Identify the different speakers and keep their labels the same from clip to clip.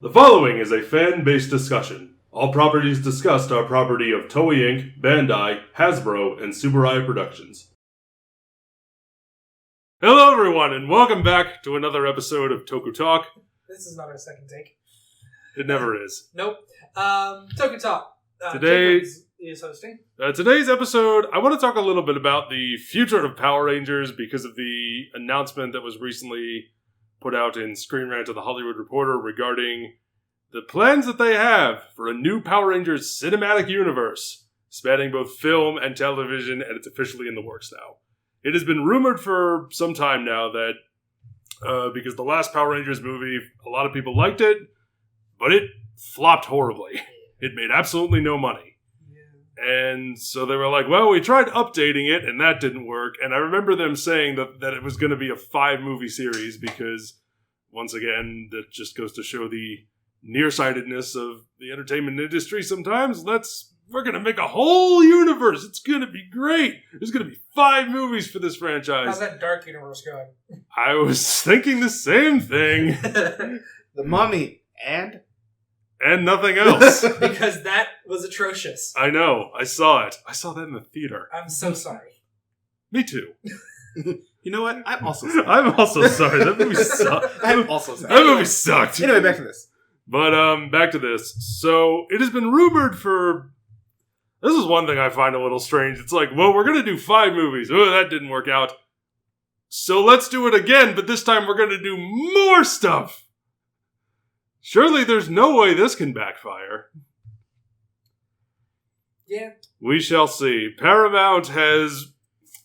Speaker 1: The following is a fan-based discussion. All properties discussed are property of Toei Inc., Bandai, Hasbro, and Subaru Productions. Hello everyone, and welcome back to another episode of Tokutalk.
Speaker 2: This is not our second take.
Speaker 1: It never is.
Speaker 2: Nope. Tokutalk.
Speaker 1: Today
Speaker 2: is hosting.
Speaker 1: Today's episode, I want to talk a little bit about the future of Power Rangers because of the announcement that was recently put out in Screen Rant of the Hollywood Reporter regarding the plans that they have for a new Power Rangers cinematic universe, spanning both film and television, and it's officially in the works now. It has been rumored for some time now that, because the last Power Rangers movie, a lot of people liked it, but it flopped horribly. It made absolutely no money. And so they were like, well, we tried updating it, and that didn't work. And I remember them saying that it was going to be a 5-movie series because, once again, that just goes to show the nearsightedness of the entertainment industry sometimes. We're going to make a whole universe. It's going to be great. There's going to be 5 movies for this franchise.
Speaker 2: How's that dark universe going?
Speaker 1: I was thinking the same thing.
Speaker 3: The Mummy and
Speaker 1: nothing else.
Speaker 2: Because that was atrocious.
Speaker 1: I know. I saw it. I saw that in the theater.
Speaker 2: I'm so sorry.
Speaker 1: Me too.
Speaker 3: You know what? I'm also sorry.
Speaker 1: I'm also sorry. That movie sucked.
Speaker 3: I'm also sorry.
Speaker 1: That movie sucked.
Speaker 3: Anyway, back to this.
Speaker 1: But, back to this. So, it has been rumored for... This is one thing I find a little strange. It's like, well, we're going to do 5 movies. Oh, that didn't work out. So let's do it again, but this time we're going to do more stuff. Surely there's no way this can backfire.
Speaker 2: Yeah.
Speaker 1: We shall see. Paramount has,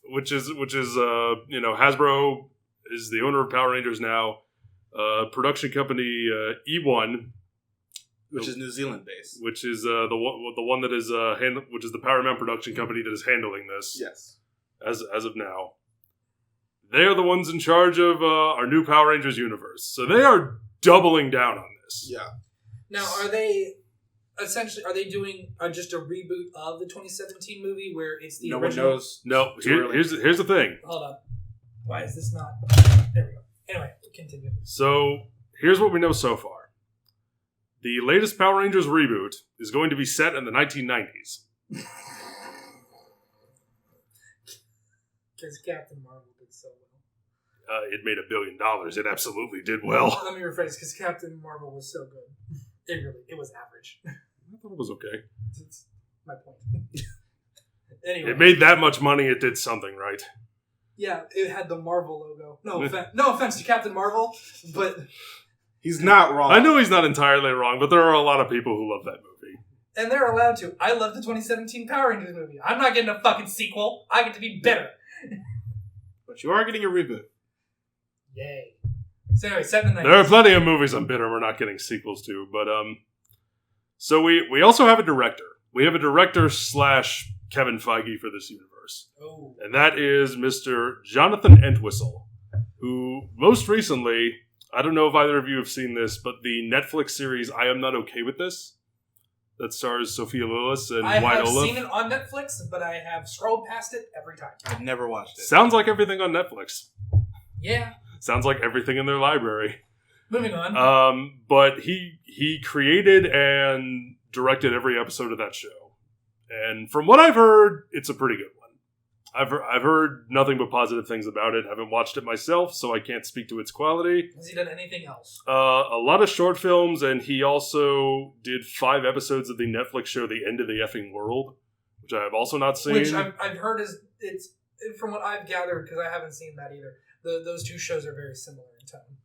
Speaker 1: which is Hasbro is the owner of Power Rangers now. Production company eOne,
Speaker 3: Which is New Zealand based.
Speaker 1: which is the one that is which is the Paramount production company that is handling this.
Speaker 3: Yes.
Speaker 1: As of now, they are the ones in charge of our new Power Rangers universe. So they are doubling down on this.
Speaker 3: Yeah.
Speaker 2: Now, are they doing just a reboot of the 2017 movie where it's the
Speaker 3: No
Speaker 2: original?
Speaker 3: one knows.
Speaker 1: No, here's the thing.
Speaker 2: Hold on. Why is this not? There we go. Anyway, continue.
Speaker 1: So here's what we know so far. The latest Power Rangers reboot is going to be set in the 1990s.
Speaker 2: Because Captain Marvel did so well.
Speaker 1: It made $1 billion. It absolutely did well.
Speaker 2: Let me rephrase, because Captain Marvel was so good. It was average.
Speaker 1: I thought it was okay.
Speaker 2: That's my point. Anyway.
Speaker 1: It made that much money, it did something right.
Speaker 2: Yeah, it had the Marvel logo. No offense to Captain Marvel, but...
Speaker 3: He's not wrong.
Speaker 1: I know he's not entirely wrong, but there are a lot of people who love that movie.
Speaker 2: And they're allowed to. I love the 2017 Power Rangers movie. I'm not getting a fucking sequel. I get to be better.
Speaker 3: But you are getting a reboot.
Speaker 2: Yay. So anyway, 7
Speaker 1: There are plenty of movies I'm bitter we're not getting sequels to, but so we also have a director. We have a director / Kevin Feige for this universe.
Speaker 2: Oh.
Speaker 1: And that is Mr. Jonathan Entwistle, who most recently, I don't know if either of you have seen this, but the Netflix series I Am Not Okay With This, that stars Sophia Lillis and
Speaker 2: I
Speaker 1: White
Speaker 2: have
Speaker 1: Olaf.
Speaker 2: seen it on Netflix, but I have scrolled past it every time.
Speaker 3: I've never watched it.
Speaker 1: Sounds like everything on Netflix.
Speaker 2: Yeah.
Speaker 1: Sounds like everything in their library.
Speaker 2: Moving on.
Speaker 1: But he created and directed every episode of that show. And from what I've heard, it's a pretty good one. I've heard nothing but positive things about it. Haven't watched it myself, so I can't speak to its quality.
Speaker 2: Has he done anything else?
Speaker 1: A lot of short films, and he also did 5 episodes of the Netflix show The End of the Effing World, which I have also not seen.
Speaker 2: Which I've heard it's from what I've gathered, because I haven't seen that either. Those two shows are very similar in tone.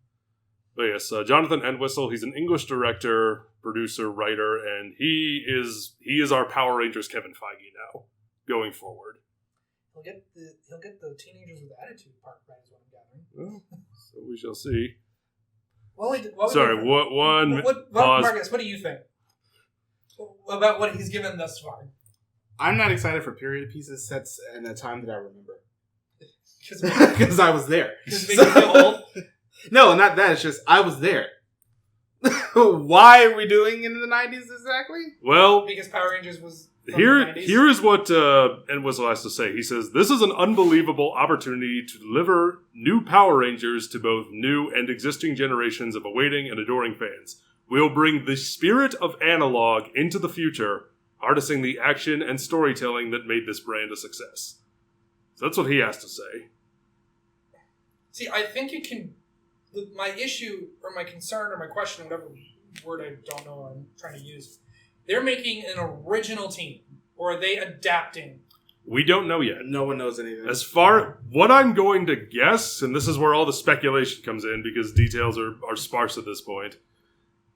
Speaker 2: But
Speaker 1: yes, Jonathan Entwistle, he's an English director, producer, writer, and he is our Power Rangers Kevin Feige now, going forward.
Speaker 2: He'll get the teenagers with attitude part right, is what I'm gathering.
Speaker 1: Well, so we shall see.
Speaker 2: Pause. Marcus, what do you think about what he's given thus far?
Speaker 3: I'm not excited for period pieces sets in a time that I remember. Because I was there.
Speaker 2: Does it make you feel old?
Speaker 3: No, not that. It's just, I was there. Why are we doing it in the 90s exactly?
Speaker 1: Well,
Speaker 2: because Power Rangers was...
Speaker 1: Here is what Entwistle has to say. He says, "This is an unbelievable opportunity to deliver new Power Rangers to both new and existing generations of awaiting and adoring fans. We'll bring the spirit of analog into the future, harnessing the action and storytelling that made this brand a success. So that's what he has to say.
Speaker 2: See, I think it can... My issue, or my concern, or my question, whatever word I don't know I'm trying to use, they're making an original team, or are they adapting?
Speaker 1: We don't know yet.
Speaker 3: No one knows anything.
Speaker 1: As far... What I'm going to guess, and this is where all the speculation comes in, because details are sparse at this point,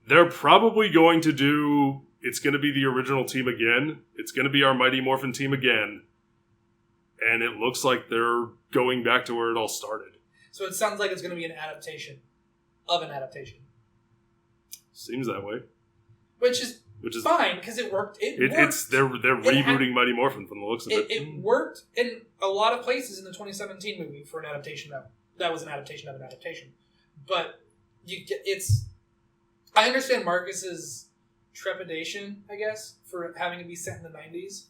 Speaker 1: they're probably going to do... It's going to be the original team again. It's going to be our Mighty Morphin team again. And it looks like they're going back to where it all started.
Speaker 2: So it sounds like it's going to be an adaptation of an adaptation.
Speaker 1: Seems that way.
Speaker 2: Which is fine, because it worked.
Speaker 1: They're rebooting Mighty Morphin from the looks of it.
Speaker 2: It worked in a lot of places in the 2017 movie for an adaptation. That was an adaptation of an adaptation. But I understand Marcus's trepidation, I guess, for having to be set in the 90s.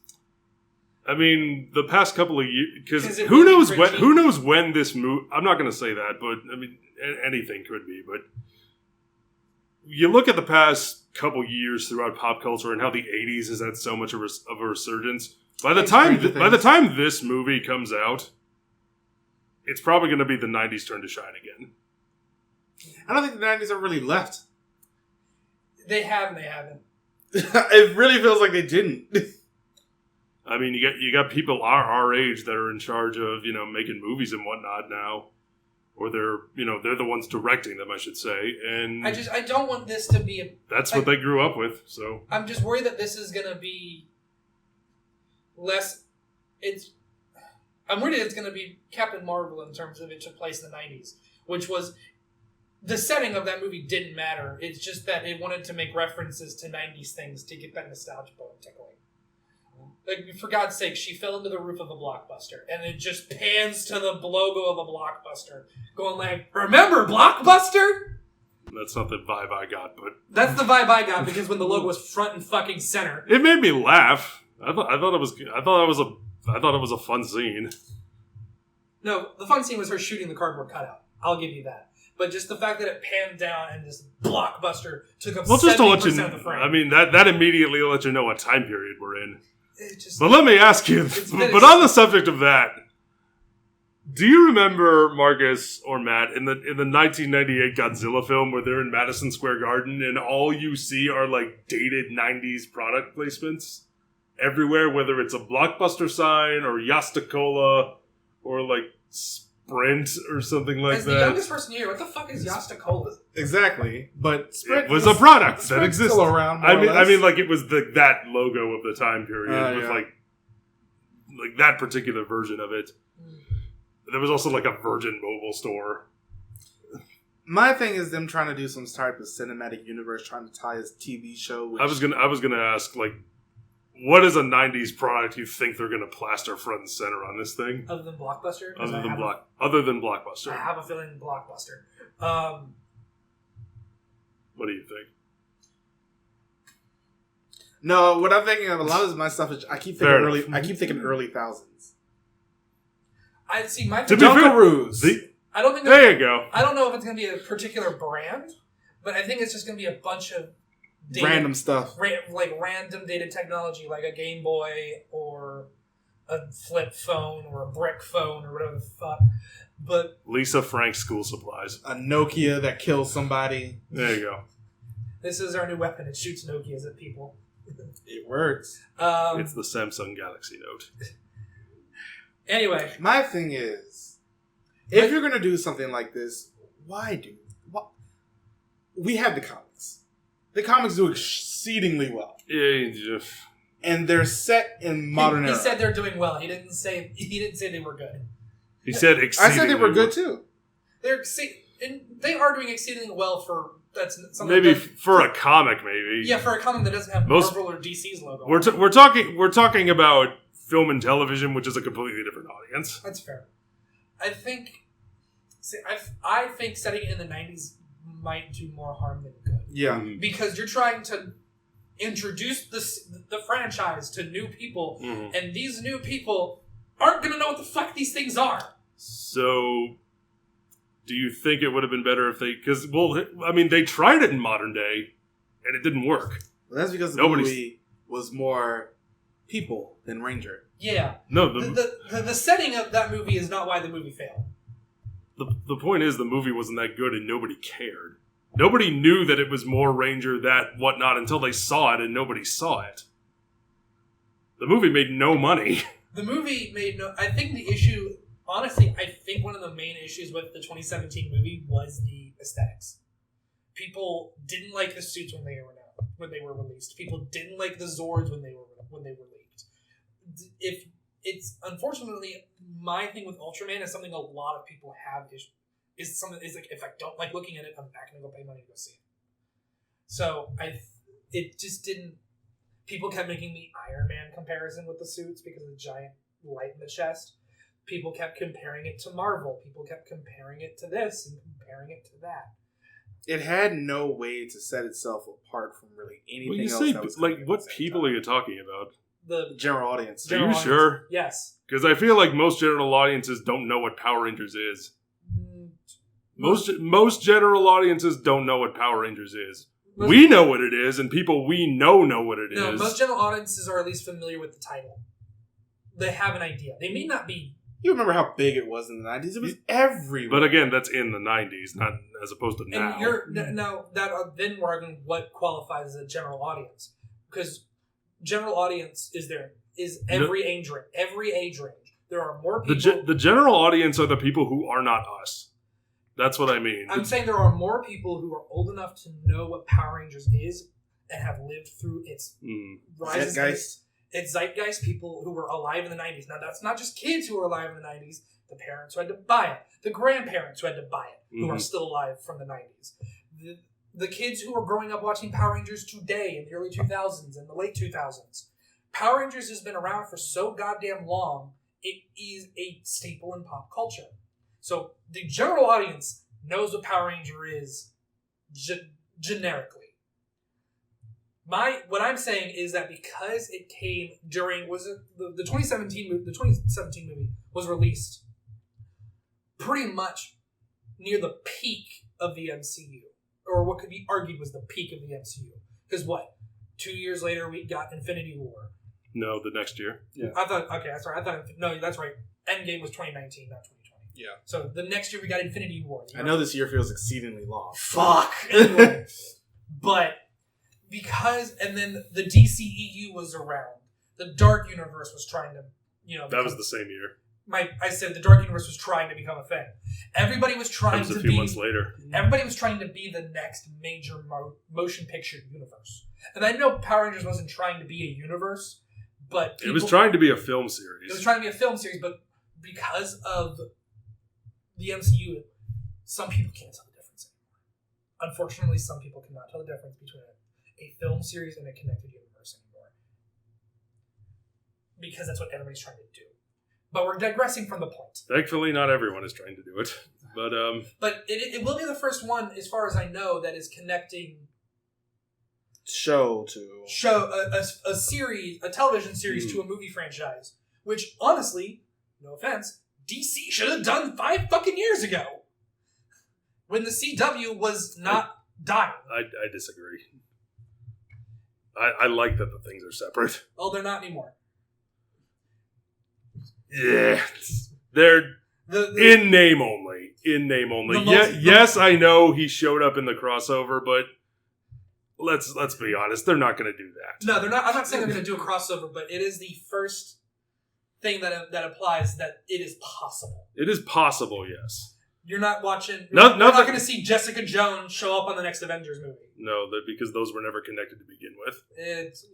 Speaker 1: I mean, the past couple of years, because who knows when this movie... I'm not going to say that, but I mean, anything could be. But you look at the past couple years throughout pop culture and how the 80s has had so much of a resurgence. By the time this movie comes out, it's probably going to be the 90s' turn to shine again.
Speaker 3: I don't think the 90s are really left.
Speaker 2: They have and they haven't.
Speaker 3: It really feels like they didn't.
Speaker 1: I mean, you got people our age that are in charge of, making movies and whatnot now, or they're the ones directing them, I should say. And
Speaker 2: I don't want this to be
Speaker 1: that's what they grew up with. So
Speaker 2: I'm just worried that this is going to be less. I'm worried that it's going to be Captain Marvel in terms of it took place in the 90s, which was the setting of that movie didn't matter. It's just that it wanted to make references to 90s things to get that nostalgia bone tickling. Like, for God's sake, she fell into the roof of a Blockbuster, and it just pans to the logo of a Blockbuster, going like, "Remember Blockbuster?"
Speaker 1: That's not the vibe I got, but
Speaker 2: that's the vibe I got because when the logo was front and fucking center,
Speaker 1: it made me laugh. I thought it was a fun scene.
Speaker 2: No, the fun scene was her shooting the cardboard cutout. I'll give you that. But just the fact that it panned down and this Blockbuster took up 70% of the frame.
Speaker 1: I mean, that immediately let you know what time period we're in. But let me ask you, but on the subject of that, do you remember, Marcus or Matt, in the 1998 Godzilla film where they're in Madison Square Garden and all you see are like dated 90s product placements everywhere, whether it's a Blockbuster sign or Yasta Cola or like Sprint or something like
Speaker 2: As
Speaker 1: that.
Speaker 2: the youngest person here, what the fuck is Yasta Cola?
Speaker 3: Exactly, but Sprint
Speaker 1: it was a product that existed.
Speaker 3: Still around.
Speaker 1: I mean, like it was that logo of the time period with like that particular version of it. There was also like a Virgin Mobile store.
Speaker 3: My thing is them trying to do some type of cinematic universe, trying to tie his TV show. Which...
Speaker 1: I was gonna ask, like, what is a '90s product you think they're gonna plaster front and center on this thing?
Speaker 2: Other than Blockbuster.
Speaker 1: Other than Blockbuster.
Speaker 2: I have a feeling Blockbuster.
Speaker 1: What do you think?
Speaker 3: No, what I'm thinking of a lot of my stuff is I keep thinking early thousands.
Speaker 2: I see my
Speaker 3: Dunkaroos.
Speaker 2: I don't think
Speaker 1: there you go.
Speaker 2: I don't know if it's going to be a particular brand, but I think it's just going to be a bunch of
Speaker 3: random stuff,
Speaker 2: like random dated technology, like a Game Boy or a flip phone or a brick phone or whatever the fuck. But
Speaker 1: Lisa Frank school supplies,
Speaker 3: a Nokia that kills somebody.
Speaker 1: There you go.
Speaker 2: This is our new weapon. It shoots Nokias at people.
Speaker 3: It works.
Speaker 1: It's the Samsung Galaxy Note.
Speaker 3: Anyway, my thing is, if you're going to do something like this, we have the comics. The comics do exceedingly well.
Speaker 1: Yeah,
Speaker 3: and they're set in modern era.
Speaker 2: He said they're doing well. He didn't say they were good.
Speaker 1: He said exceedingly
Speaker 3: I said they were good too.
Speaker 2: They are doing exceedingly well for that's something
Speaker 1: maybe for a comic, maybe.
Speaker 2: Yeah, for a comic that doesn't have Marvel or DC's logo.
Speaker 1: We're talking about film and television, which is a completely different audience.
Speaker 2: That's fair. I think setting it in the 90s might do more harm than good.
Speaker 3: Yeah.
Speaker 2: Because you're trying to introduce the franchise to new people, and these new people aren't going to know what the fuck these things are.
Speaker 1: So, do you think it would have been better if they... Because, well, I mean, they tried it in modern day and it didn't work.
Speaker 3: Well, that's because the movie was more people than Ranger.
Speaker 2: Yeah.
Speaker 1: No,
Speaker 2: the setting of that movie is not why the movie failed.
Speaker 1: The point is the movie wasn't that good and nobody cared. Nobody knew that it was more Ranger, that, whatnot, until they saw it, and nobody saw it. The movie made no money.
Speaker 2: The movie made no... I think the issue... Honestly, I think one of the main issues with the 2017 movie was the aesthetics. People didn't like the suits when they were released. People didn't like the Zords when they were leaked. If it's... Unfortunately, my thing with Ultraman is something a lot of people have is something is like, if I don't like looking at it, I'm not going to go pay money to go see it. So it just didn't. People kept making the Iron Man comparison with the suits because of the giant light in the chest. People kept comparing it to Marvel. People kept comparing it to this and comparing it to that.
Speaker 3: It had no way to set itself apart from really anything else.
Speaker 1: Say,
Speaker 3: that was
Speaker 1: like, what people are you talking about?
Speaker 2: The
Speaker 3: general audience.
Speaker 1: Are you sure?
Speaker 2: Yes.
Speaker 1: Because I feel like most general audiences don't know what Power Rangers is. Most general audiences don't know what Power Rangers is. We know what it is, and people we know what it is.
Speaker 2: No, most general audiences are at least familiar with the title. They have an idea. They may not be...
Speaker 3: You remember how big it was in the 90s? It was everywhere.
Speaker 1: But again, that's in the 90s, not as opposed to now.
Speaker 2: And then we're arguing what qualifies as a general audience. Because general audience is every age range. Every age range. There are more people...
Speaker 1: The general audience are the people who are not us. That's what I mean.
Speaker 2: I'm saying there are more people who are old enough to know what Power Rangers is and have lived through its rise. It's zeitgeist, people who were alive in the 90s. Now, that's not just kids who were alive in the 90s. The parents who had to buy it. The grandparents who had to buy it, who are still alive from the 90s. The kids who are growing up watching Power Rangers today in the early 2000s and the late 2000s. Power Rangers has been around for so goddamn long, it is a staple in pop culture. So the general audience knows what Power Ranger is generically. What I'm saying is that because it came during the 2017 movie, the 2017 movie was released pretty much near the peak of the MCU, or what could be argued was the peak of the MCU. Because 2 years later we got Infinity War.
Speaker 1: No, the next year.
Speaker 2: Yeah. No, that's right. Endgame was 2019, not 2020. Yeah. So the next year we got Infinity War.
Speaker 3: I know this year feels exceedingly long.
Speaker 2: Fuck. Anyway, but and then the DCEU was around. The Dark Universe was trying to,
Speaker 1: that was the same year.
Speaker 2: I said the Dark Universe was trying to become a thing. Everybody was trying
Speaker 1: to be... a few months later.
Speaker 2: Everybody was trying to be the next major motion picture universe. And I know Power Rangers wasn't trying to be a universe, but...
Speaker 1: It was trying to be a film series.
Speaker 2: It was trying to be a film series, but because of the MCU, some people can't tell the difference anymore. Unfortunately, some people cannot tell the difference between a film series and a connected universe anymore. Because that's what everybody's trying to do. But we're digressing from the point.
Speaker 1: Thankfully, not everyone is trying to do it.
Speaker 2: But it will be the first one, as far as I know, that is connecting a series, a television series to a movie franchise. Which, honestly, no offense, DC should have done 5 fucking years ago. When the CW was not dying.
Speaker 1: I disagree. I like that the things are separate.
Speaker 2: Oh, they're not anymore.
Speaker 1: Yeah. They're in name only. In name only. Yes, I know he showed up in the crossover, but let's be honest, they're not going to do that.
Speaker 2: No, they're not. I'm not saying they're going to do a crossover, but it is the first thing that applies that it is possible. It is possible,
Speaker 1: yes.
Speaker 2: You're not watching... You're not going to see Jessica Jones show up on the next Avengers movie.
Speaker 1: No, because those were never connected to begin with.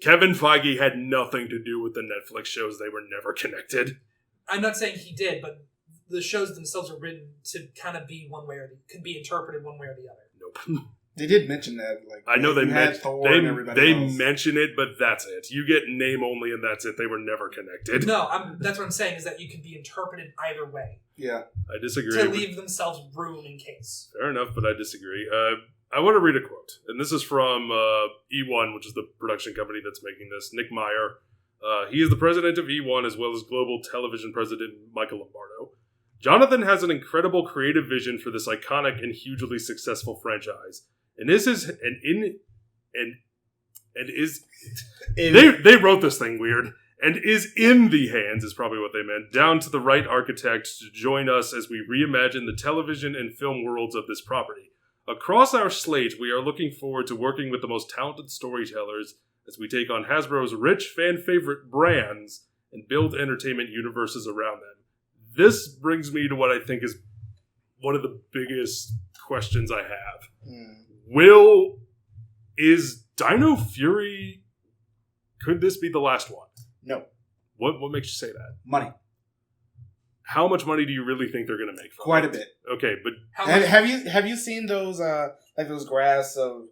Speaker 1: Kevin Feige had nothing to do with the Netflix shows. They were never connected.
Speaker 2: I'm not saying he did, but the shows themselves are written to kind of be one way or could be interpreted one way or the other.
Speaker 1: Nope.
Speaker 3: They did mention that.
Speaker 1: I know they mention it, but that's it. You get name only, and that's it. They were never connected.
Speaker 2: No, that's what I'm saying is that you can be interpreted either way.
Speaker 3: Yeah,
Speaker 1: I disagree.
Speaker 2: To leave themselves room in case.
Speaker 1: Fair enough, but I disagree. I want to read a quote, and this is from eOne, which is the production company that's making this. Nick Meyer. He is the president of eOne as well as global television president Michael Lombardo. Jonathan has an incredible creative vision for this iconic and hugely successful franchise. And and is they wrote this thing weird. And is in the hands, is probably what they meant, down to the right architect to join us as we reimagine the television and film worlds of this property. Across our slate, we are looking forward to working with the most talented storytellers as we take on Hasbro's rich fan-favorite brands and build entertainment universes around them. This brings me to what I think is one of the biggest questions I have. Is Dino Fury, could this be the last one?
Speaker 3: No.
Speaker 1: What makes you say that?
Speaker 3: Money.
Speaker 1: How much money do you really think they're going to make from
Speaker 3: Quite
Speaker 1: it?
Speaker 3: a bit.
Speaker 1: Okay, but
Speaker 3: have you seen those those graphs of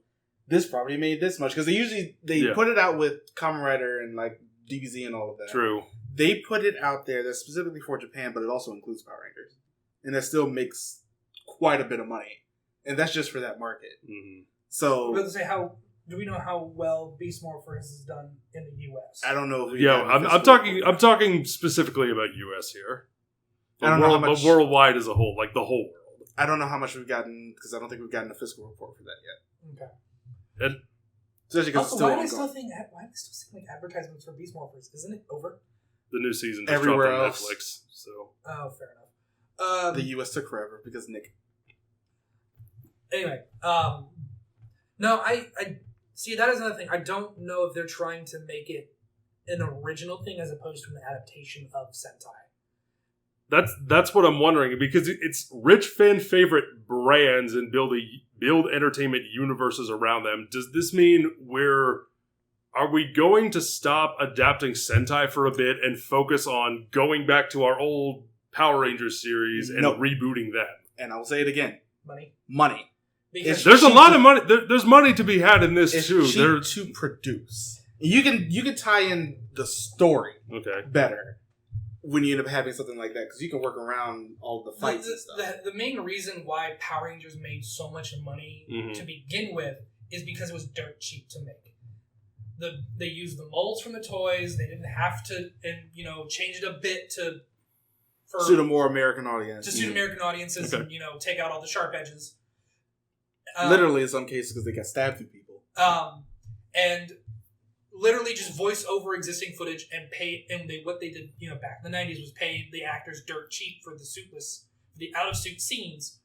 Speaker 3: this property made this much? Because they put it out with Kamen Rider and like DBZ and all of that.
Speaker 1: True.
Speaker 3: They put it out there that's specifically for Japan, but it also includes Power Rangers, and that still makes quite a bit of money, and that's just for that market.
Speaker 1: Mm-hmm.
Speaker 3: So,
Speaker 2: I was going to say, do we know how well Beast Morphers is done in the U.S.?
Speaker 3: I don't know. If
Speaker 1: I'm talking specifically about U.S. here.
Speaker 3: I don't know how much,
Speaker 1: but worldwide as a whole, like the whole world.
Speaker 3: I don't know how much we've gotten because I don't think we've gotten a fiscal report for that yet.
Speaker 2: Okay.
Speaker 1: And
Speaker 3: especially because
Speaker 2: also, why do I still seeing like advertisements for Beast Morphers? Isn't it over?
Speaker 1: The new season just
Speaker 3: everywhere
Speaker 1: dropped on
Speaker 3: else.
Speaker 1: Netflix. So.
Speaker 2: Oh, fair enough.
Speaker 3: The U.S. took forever because Nick.
Speaker 2: Anyway, no, I see that is another thing. I don't know if they're trying to make it an original thing as opposed to an adaptation of Sentai.
Speaker 1: That's what I'm wondering, because it's rich fan favorite brands and build entertainment universes around them. Does this mean are we going to stop adapting Sentai for a bit and focus on going back to our old Power Rangers series and rebooting them?
Speaker 3: And I'll say it again.
Speaker 2: Money.
Speaker 1: Because there's a lot of money. There's money to be had in this too.
Speaker 3: It's cheap to produce. You can tie in the story better when you end up having something like that, because you can work around all the fights and stuff.
Speaker 2: The main reason why Power Rangers made so much money to begin with is because it was dirt cheap to make. They used the molds from the toys. They didn't have to, change it a bit to
Speaker 3: suit a more American audience.
Speaker 2: To suit American audiences, and take out all the sharp edges.
Speaker 3: Literally, in some cases, because they got stabbed through people.
Speaker 2: And literally just voice over existing footage and pay. And what they did, back in the 90s was pay the actors dirt cheap for the out of suit scenes.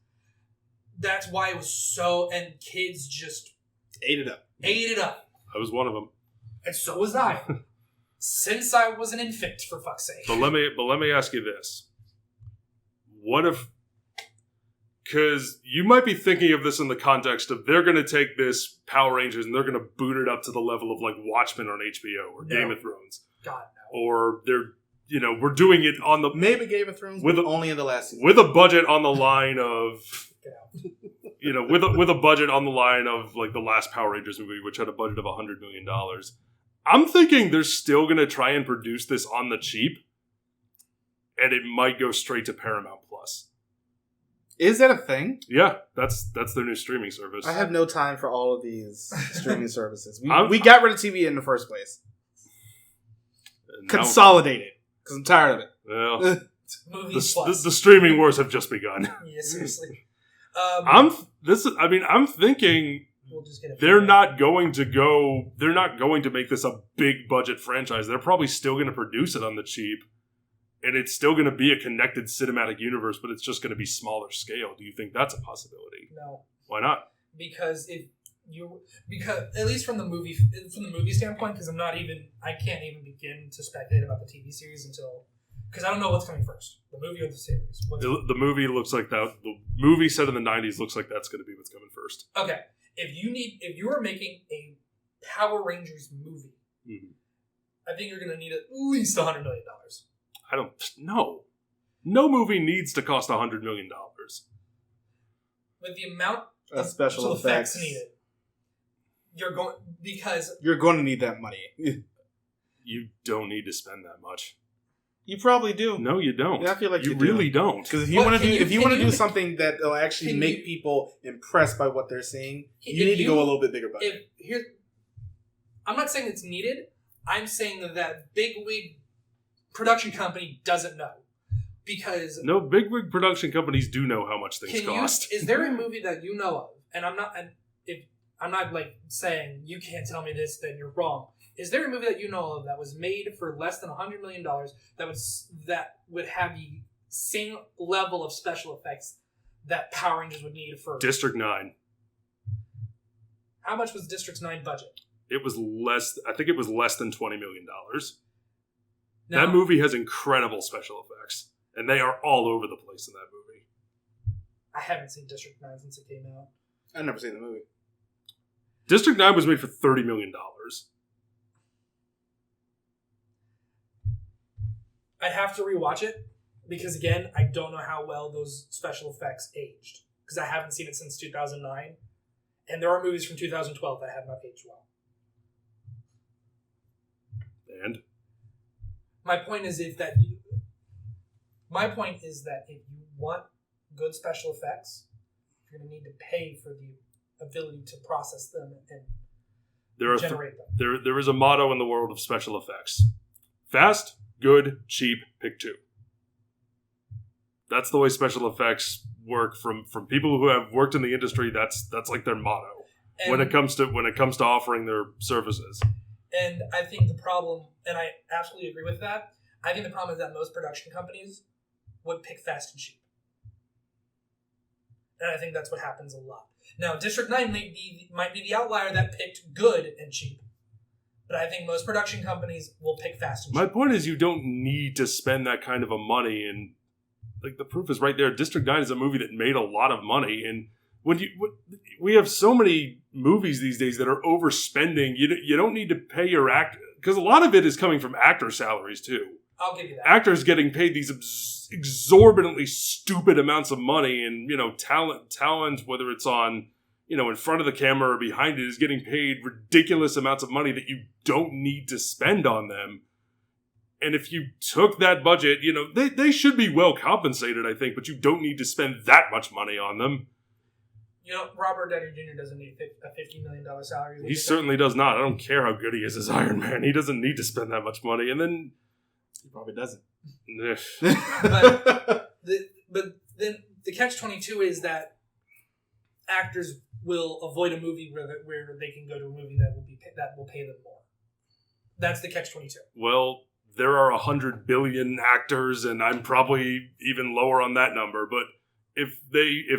Speaker 2: That's why it was so. And kids just
Speaker 3: ate it up.
Speaker 1: I was one of them.
Speaker 2: And so was I. Since I was an infant, for fuck's sake.
Speaker 1: But let me ask you this: what if? Because you might be thinking of this in the context of they're going to take this Power Rangers and they're going to boot it up to the level of like Watchmen on HBO or Game of Thrones.
Speaker 2: God, no.
Speaker 1: Or they're, we're doing it on the
Speaker 3: maybe Game of Thrones, but only in the last season,
Speaker 1: with a budget on the line of. With a budget on the line of like the last Power Rangers movie, which had a budget of $100 million. I'm thinking they're still going to try and produce this on the cheap, and it might go straight to Paramount Plus.
Speaker 3: Is that a thing?
Speaker 1: Yeah, that's their new streaming service.
Speaker 3: I have no time for all of these streaming services. We got rid of TV in the first place. Consolidate it, because I'm tired of it.
Speaker 1: Well, the streaming wars have just begun.
Speaker 2: Yeah, seriously.
Speaker 1: I'm thinking they're not going to make this a big budget franchise. They're probably still going to produce it on the cheap, and it's still going to be a connected cinematic universe, but it's just going to be smaller scale. Do you think that's a possibility?
Speaker 2: No.
Speaker 1: Why not?
Speaker 2: Because at least from the movie standpoint, because I can't even begin to speculate about the TV series because I don't know what's coming first, the movie or the series.
Speaker 1: The movie looks like that. The movie set in the 90s looks like that's going to be what's coming first.
Speaker 2: Okay, if you are making a Power Rangers movie, I think you're going to need at least $100 million.
Speaker 1: I don't know. No movie needs to cost $100 million.
Speaker 2: With the amount
Speaker 3: of special effects
Speaker 2: needed, you're going
Speaker 3: to need that money.
Speaker 1: You don't need to spend that much.
Speaker 3: You probably do.
Speaker 1: No, you don't.
Speaker 3: Yeah, I feel like you
Speaker 1: really don't.
Speaker 3: Because if you want to do something that will actually make people impressed by what they're seeing, you need to go a little bit bigger budget.
Speaker 2: I'm not saying it's needed. I'm saying that bigwig production company doesn't know, because
Speaker 1: no bigwig production companies do know how much things cost.
Speaker 2: Is there a movie that you know of? And I'm not. And if I'm not like saying you can't tell me this, then you're wrong. Is there a movie that you know of that was made for less than $100 million that would have the same level of special effects that Power Rangers would need for
Speaker 1: District 9?
Speaker 2: How much was District 9 budget?
Speaker 1: It was less. I think it was less than $20 million.
Speaker 2: Now,
Speaker 1: that movie has incredible special effects, and they are all over the place in that movie.
Speaker 2: I haven't seen District 9 since it came out.
Speaker 3: I've never seen the movie.
Speaker 1: District 9 was made for $30 million.
Speaker 2: I'd have to rewatch it because, again, I don't know how well those special effects aged because I haven't seen it since 2009, and there are movies from 2012 that have not aged well.
Speaker 1: And
Speaker 2: my point is if you want good special effects, you're going to need to pay for the ability to process them and generate them.
Speaker 1: There is a motto in the world of special effects: fast, good, cheap, pick two. That's the way special effects work from people who have worked in the industry. That's like their motto when it comes to offering their services.
Speaker 2: And I think the problem, and I absolutely agree with that, I think the problem is that most production companies would pick fast and cheap. And I think that's what happens a lot. Now, District 9 might be the outlier that picked good and cheap. But I think most production companies will pick fast and cheap.
Speaker 1: My point is you don't need to spend that kind of a money, and like the proof is right there. District 9 is a movie that made a lot of money, and we have so many movies these days that are overspending. You don't need to pay your actor, because a lot of it is coming from actor salaries too.
Speaker 2: I'll give you that.
Speaker 1: Actors getting paid these exorbitantly stupid amounts of money, and talent, whether it's on in front of the camera or behind it, is getting paid ridiculous amounts of money that you don't need to spend on them. And if you took that budget, they should be well compensated, I think, but you don't need to spend that much money on them.
Speaker 2: Robert Downey Jr. doesn't need a $50 million salary.
Speaker 1: He certainly does not. I don't care how good he is as Iron Man. He doesn't need to spend that much money. And then
Speaker 3: he probably doesn't.
Speaker 2: but then the catch-22 is that actors will avoid a movie where they can go to a movie that will pay them more. That's the catch-22.
Speaker 1: Well, there are 100 billion actors, and I'm probably even lower on that number. But if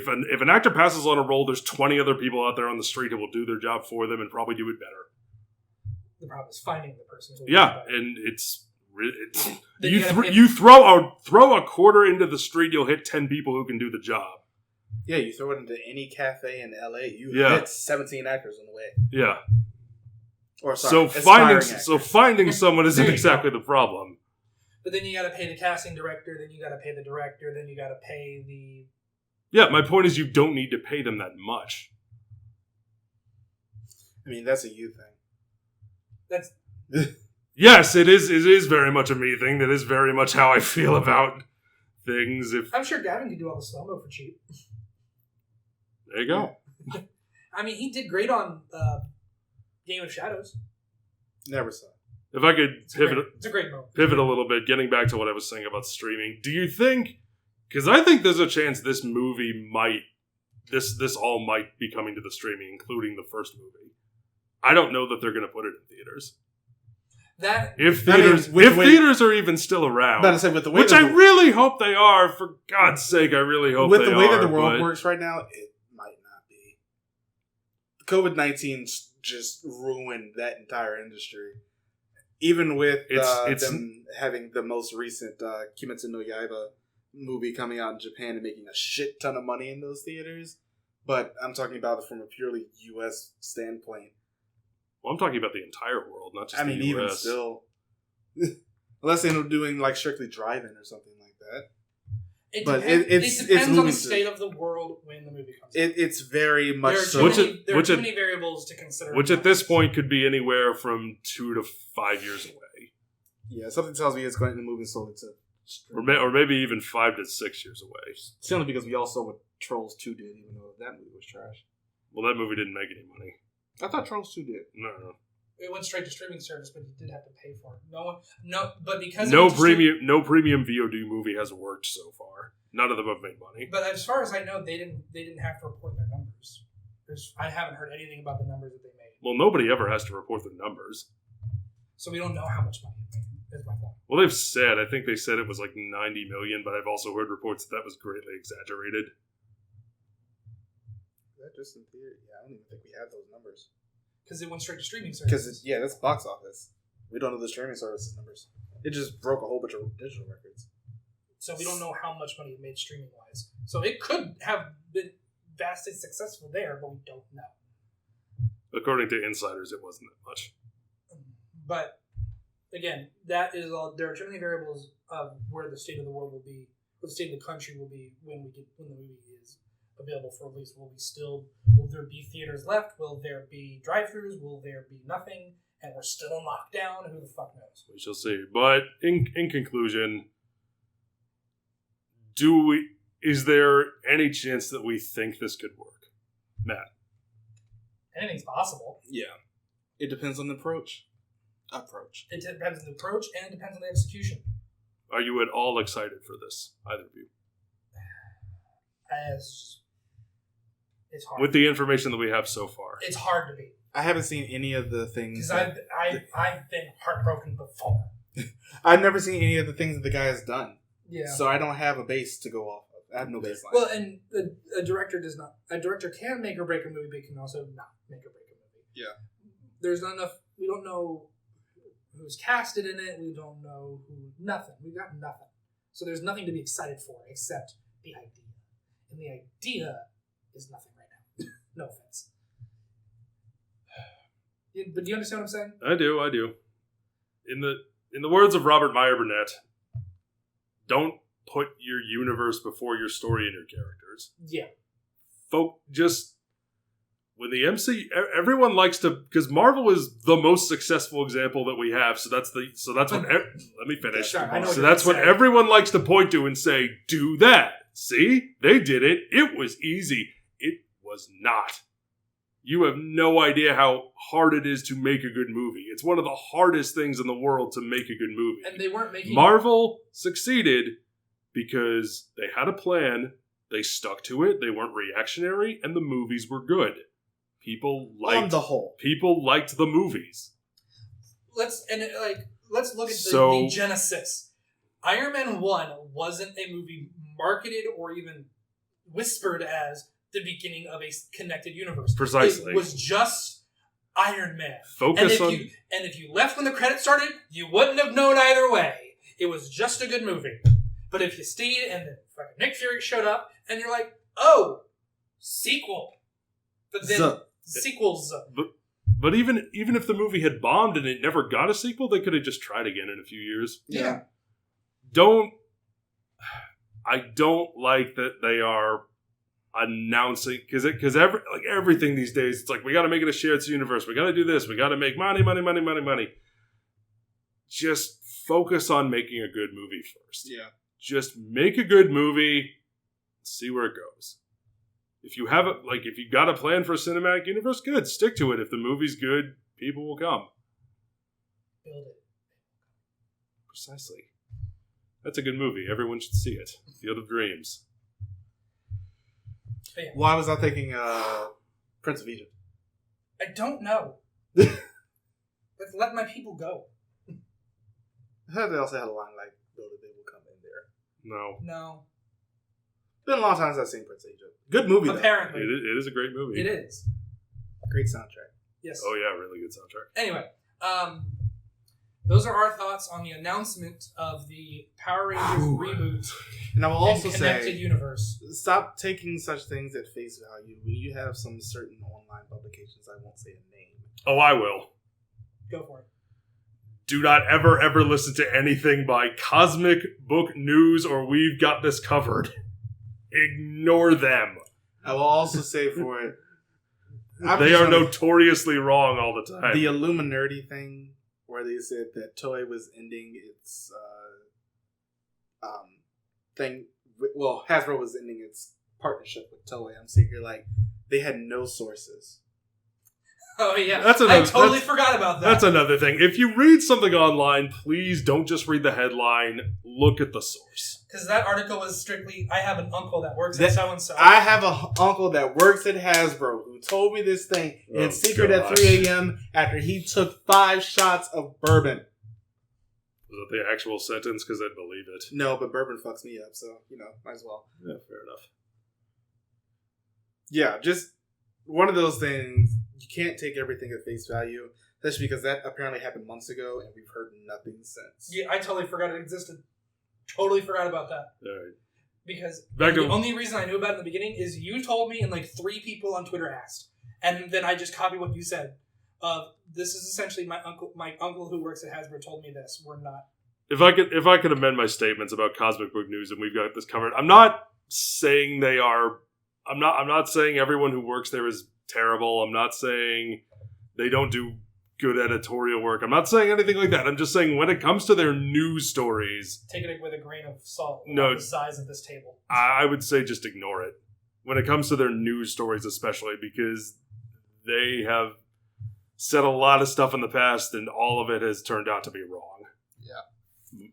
Speaker 1: an actor passes on a role, there's 20 other people out there on the street who will do their job for them and probably do it better.
Speaker 2: The problem is finding the person.
Speaker 1: And you throw a quarter into the street, you'll hit 10 people who can do the job.
Speaker 3: Yeah, you throw it into any cafe in LA, you hit 17 actors on the way.
Speaker 1: Yeah.
Speaker 3: Or
Speaker 1: sorry, finding someone isn't exactly the problem.
Speaker 2: But then you got to pay the casting director, then you got to pay the director, then you got to pay the.
Speaker 1: Yeah, my point is you don't need to pay them that much.
Speaker 3: I mean, that's a you thing.
Speaker 2: That's.
Speaker 1: Yes, it is. It is very much a me thing. That is very much how I feel about things.
Speaker 2: I'm sure Gavin can do all the slow-mo for cheap.
Speaker 1: There you go.
Speaker 2: I mean, he did great on Game of Shadows.
Speaker 3: Never saw it.
Speaker 1: If I could
Speaker 2: it's a great moment.
Speaker 1: Pivot a little bit, getting back to what I was saying about streaming. Do you think? Because I think there's a chance this movie this all might be coming to the streaming, including the first movie. I don't know that they're going to put it in theaters. If theaters are even still around, which I really hope they are. For God's sake, I really hope they are.
Speaker 3: With the way that the world works right now, it might not be. COVID-19 just ruined that entire industry. Even with them having the most recent Kimetsu no Yaiba movie coming out in Japan and making a shit ton of money in those theaters. But I'm talking about it from a purely U.S. standpoint.
Speaker 1: Well, I'm talking about the entire world, not just the U.S.
Speaker 3: Even still. Unless they end up doing like strictly drive-in or something like that.
Speaker 2: It depends on the state of the world when the movie comes out.
Speaker 3: It's very much
Speaker 2: so. There are too many variables to consider.
Speaker 1: Which at this point could be anywhere from 2 to 5 years away.
Speaker 3: Yeah, something tells me it's going to move slowly to...
Speaker 1: Or maybe even 5 to 6 years away.
Speaker 3: It's only because we all saw what Trolls 2 did, even though that movie was trash.
Speaker 1: Well, that movie didn't make any money.
Speaker 3: I thought Trolls 2 did.
Speaker 1: No.
Speaker 2: It went straight to streaming service, but you did have to pay for it. But because
Speaker 1: no premium VOD movie has worked so far. None of them have made money.
Speaker 2: But as far as I know, they didn't have to report their numbers. I haven't heard anything about the numbers that they made.
Speaker 1: Well, nobody ever has to report their numbers.
Speaker 2: So we don't know how much money it made, is my point.
Speaker 1: Well, they've said, I think they said it was like 90 million, but I've also heard reports that was greatly exaggerated.
Speaker 3: Is that just in theory? Yeah, I don't even think we have those numbers.
Speaker 2: Because it went straight to streaming services.
Speaker 3: Because, that's box office. We don't know the streaming services numbers. It just broke a whole bunch of digital records.
Speaker 2: So we don't know how much money it made streaming-wise. So it could have been vastly successful there, but we don't know.
Speaker 1: According to insiders, it wasn't that much.
Speaker 2: But, again, that is all. There are too many variables of where the state of the world will be, where the state of the country will be when the movie is available for release. Will there be theaters left? Will there be drive-thrus? Will there be nothing? And we're still in lockdown? Who the fuck knows?
Speaker 1: We shall see. But in conclusion, is there any chance that we think this could work? Matt?
Speaker 2: Anything's possible.
Speaker 3: Yeah. It depends on the approach.
Speaker 2: It depends on the approach, and it depends on the execution.
Speaker 1: Are you at all excited for this, either of you?
Speaker 2: It's hard.
Speaker 1: With the information that we have so far.
Speaker 2: It's hard to be.
Speaker 3: I haven't seen any of the things.
Speaker 2: Because I've been heartbroken before.
Speaker 3: I've never seen any of the things that the guy has done.
Speaker 2: Yeah.
Speaker 3: So I don't have a base to go off of. I have no baseline.
Speaker 2: Well, and a director does not. A director can make or break a movie, but can also not make or break a movie.
Speaker 3: Yeah.
Speaker 2: There's not enough. We don't know who's casted in it. We don't know nothing. We got nothing. So there's nothing to be excited for except the idea. And the idea is nothing right now. No offense. But do you understand what I'm saying?
Speaker 1: I do. In the words of Robert Meyer Burnett, don't put your universe before your story and your characters.
Speaker 2: Yeah.
Speaker 1: Just when the MC, everyone likes to, because Marvel is the most successful example that we have. So that's what. Let me finish.
Speaker 2: Sure, I know
Speaker 1: so that's what everyone likes to point to and say, "Do that." See, they did it. It was easy. It was not. You have no idea how hard it is to make a good movie. It's one of the hardest things in the world to make a good movie.
Speaker 2: And they weren't making...
Speaker 1: Marvel succeeded because they had a plan, they stuck to it, they weren't reactionary, and the movies were good. People liked...
Speaker 3: On the whole.
Speaker 1: People liked the movies.
Speaker 2: Let's look at the genesis. Iron Man 1 wasn't a movie marketed or even whispered as the beginning of a connected universe.
Speaker 1: Precisely.
Speaker 2: It was just Iron Man. And if you left when the credits started, you wouldn't have known either way. It was just a good movie. But if you stayed and then fucking Nick Fury showed up and you're like, oh, sequel. But then sequels.
Speaker 1: But even if the movie had bombed and it never got a sequel, they could have just tried again in a few years.
Speaker 2: Yeah.
Speaker 1: I don't like that they are announcing, because everything these days, it's like, we got to make it a shared universe, we got to do this, we got to make money. Just focus on making a good movie first.
Speaker 3: Yeah.
Speaker 1: Just make a good movie, see where it goes. If you have if you got a plan for a cinematic universe, good, stick to it. If the movie's good, people will come.
Speaker 2: Build it.
Speaker 1: Precisely. That's a good movie. Everyone should see it. Field of Dreams.
Speaker 2: Yeah.
Speaker 3: Why was I thinking Prince of Egypt?
Speaker 2: I don't know. Let's let my people go.
Speaker 3: I heard they also had a line like, "Build it, they will come in there."
Speaker 2: No.
Speaker 3: It's been a long time since I've seen Prince of Egypt. Good movie,
Speaker 2: apparently.
Speaker 1: It is a great movie.
Speaker 2: It is.
Speaker 3: Great soundtrack.
Speaker 2: Yes.
Speaker 1: Oh yeah, really good soundtrack.
Speaker 2: Anyway, those are our thoughts on the announcement of the Power Rangers reboot.
Speaker 3: And I will also
Speaker 2: connected universe.
Speaker 3: Stop taking such things at face value. When you have some certain online publications, I won't say a name.
Speaker 1: Oh, I will.
Speaker 2: Go for it.
Speaker 1: Do not ever listen to anything by Cosmic Book News or We've Got This Covered. Ignore them.
Speaker 3: I will also say for it,
Speaker 1: they are notoriously wrong all the time.
Speaker 3: The Illuminati thing, where they said that Toei was ending its thing. Well, Hasbro was ending its partnership with Toei. I'm sitting here like, they had no sources.
Speaker 2: Oh, yeah.
Speaker 1: I
Speaker 2: totally forgot about that.
Speaker 1: That's another thing. If you read something online, please don't just read the headline. Look at the source.
Speaker 2: Because that article was strictly, I have an uncle that works at so-and-so.
Speaker 3: I have an uncle that works at Hasbro who told me this thing in secret at 3 a.m. after he took 5 shots of bourbon.
Speaker 1: Was that the actual sentence? Because I'd believe it.
Speaker 3: No, but bourbon fucks me up, so, might as well.
Speaker 1: Yeah, fair enough.
Speaker 3: Yeah, just one of those things. You can't take everything at face value, especially because that apparently happened months ago, and we've heard nothing since.
Speaker 2: Yeah, I totally forgot it existed. Totally forgot about that.
Speaker 1: All right.
Speaker 2: Because the only reason I knew about it in the beginning is you told me and 3 people on Twitter asked. And then I just copied what you said. This is essentially my uncle who works at Hasbro told me this. We're not.
Speaker 1: If I could amend my statements about Cosmic Book News and we've got this covered, I'm not saying they are. I'm not saying everyone who works there is terrible. I'm not saying they don't do good editorial work. I'm not saying anything like that. I'm just saying when it comes to their news stories,
Speaker 2: take it with a grain of salt.
Speaker 1: No,
Speaker 2: the size of this table.
Speaker 1: I would say just ignore it when it comes to their news stories, especially because they have said a lot of stuff in the past, and all of it has turned out to be wrong.
Speaker 3: Yeah.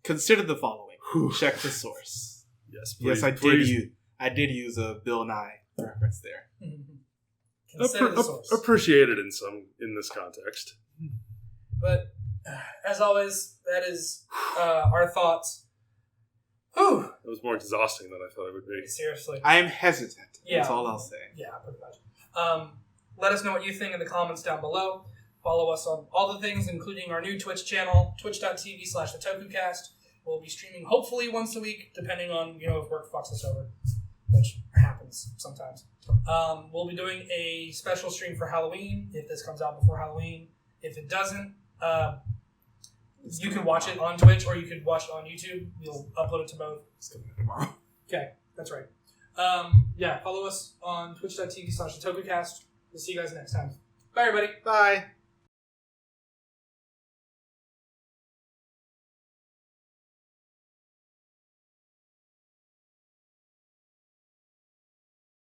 Speaker 3: Consider the following. Check the source.
Speaker 1: Yes, please.
Speaker 3: Yes, I did use a Bill Nye reference there.
Speaker 1: Appreciated in this context.
Speaker 2: But as always, that is our thoughts. Whew.
Speaker 1: It was more exhausting than I thought it would be.
Speaker 2: Seriously.
Speaker 3: I am hesitant.
Speaker 2: Yeah.
Speaker 3: That's all I'll say.
Speaker 2: Yeah, pretty much. Let us know what you think in the comments down below. Follow us on all the things, including our new Twitch channel, twitch.tv/the Tokucast. We'll be streaming hopefully once a week, depending on, if work fucks us over, which happens sometimes. We'll be doing a special stream for Halloween, if this comes out before Halloween. If it doesn't, you can watch it on Twitch or you can watch it on YouTube. We'll upload it to both.
Speaker 3: It's coming out tomorrow.
Speaker 2: Okay, that's right. Follow us on twitch.tv/the Tokucast. We'll see you guys next time. Bye, everybody.
Speaker 3: Bye.